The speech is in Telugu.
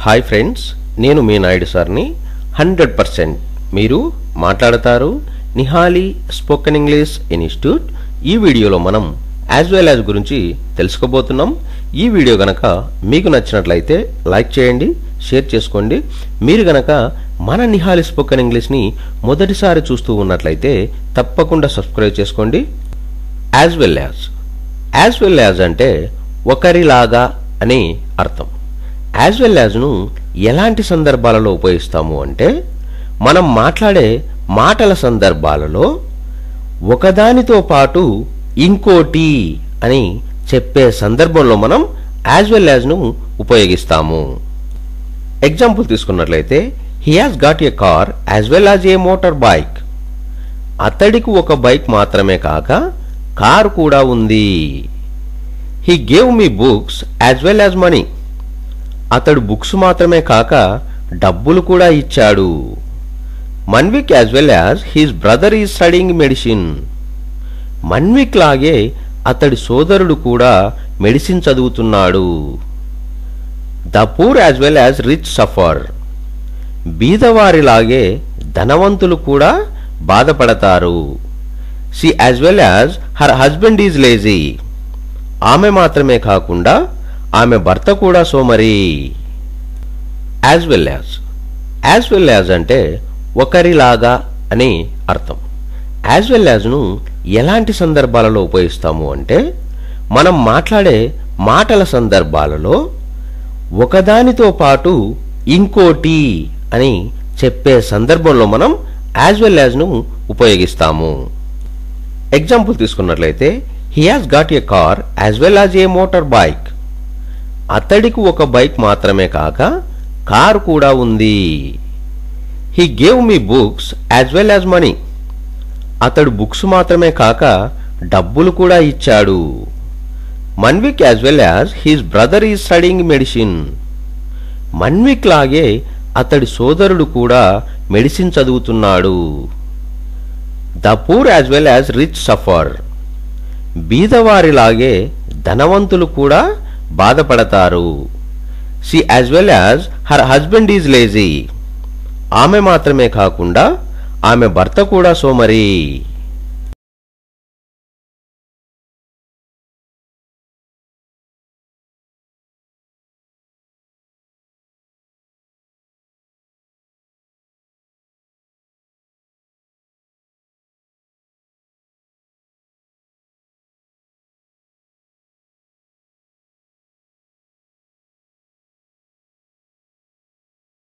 హాయ్ ఫ్రెండ్స్, నేను మీ నాయుడు సార్ని. 100% మీరు మాట్లాడతారు నిహాలి స్పోకెన్ ఇంగ్లీష్ ఇన్స్టిట్యూట్. ఈ వీడియోలో మనం యాజ్ వెల్ యాజ్ గురించి తెలుసుకోబోతున్నాం. ఈ వీడియో గనక మీకు నచ్చినట్లయితే లైక్ చేయండి, షేర్ చేసుకోండి. మీరు గనక మన నిహాలి స్పోకెన్ ఇంగ్లీష్ని మొదటిసారి చూస్తూ ఉన్నట్లయితే తప్పకుండా సబ్స్క్రైబ్ చేసుకోండి. యాజ్ వెల్ యాజ్ అంటే ఒకరిలాగా అని అర్థం. యాజ్ వెల్ యాజ్ను ఎలాంటి సందర్భాలలో ఉపయోగిస్తాము అంటే, మనం మాట్లాడే మాటల సందర్భాలలో ఒకదానితో పాటు ఇంకోటి అని చెప్పే సందర్భంలో మనం యాజ్ వెల్ యాజ్ను ఉపయోగిస్తాము. ఎగ్జాంపుల్ తీసుకున్నట్లయితే, he has got a car as well as a motor bike. అతడికి ఒక బైక్ మాత్రమే కాక కారు కూడా ఉంది. He gave me books as well as money. అతడు బుక్స్ మాత్రమే కాక డబ్బులు కూడా ఇచ్చాడు. Manvik as well as his brother is studying medicine. Manvik లాగే అతడి సోదరుడు కూడా మెడిసిన్ చదువుతున్నాడు. The poor as well as rich suffer. బీదవారిలాగే ధనవంతులు కూడా బాధపడతారు. She as well as her husband is lazy. ఆమె మాత్రమే కాకుండా ఆమె భర్త కూడా సోమరి. యాజ్ వెల్ యాజ్ అంటే ఒకరిలాగా అని అర్థం. యాజ్ వెల్ యాజ్ను ఎలాంటి సందర్భాలలో ఉపయోగిస్తాము అంటే, మనం మాట్లాడే మాటల సందర్భాలలో ఒకదానితో పాటు ఇంకోటి అని చెప్పే సందర్భంలో మనం యాజ్ వెల్ యాజ్ను ఉపయోగిస్తాము. ఎగ్జాంపుల్ తీసుకున్నట్లయితే, he has got a car as well as a motor bike. అతడికి ఒక బైక్ మాత్రమే కాక కారు కూడా ఉంది. He gave me books as well as money. అతడు బుక్స్ మాత్రమే కాక డబ్బులు కూడా ఇచ్చాడు. Manvik as well as his brother is studying medicine. Manvik లాగే అతడి సోదరుడు కూడా మెడిసిన్ చదువుతున్నాడు. The poor as well as rich suffer. బీదవారిలాగే ధనవంతులు కూడా బాధపడతారు. She as well as her husband is lazy. ఆమె మాత్రమే కాకుండా ఆమె భర్త కూడా సోమరి.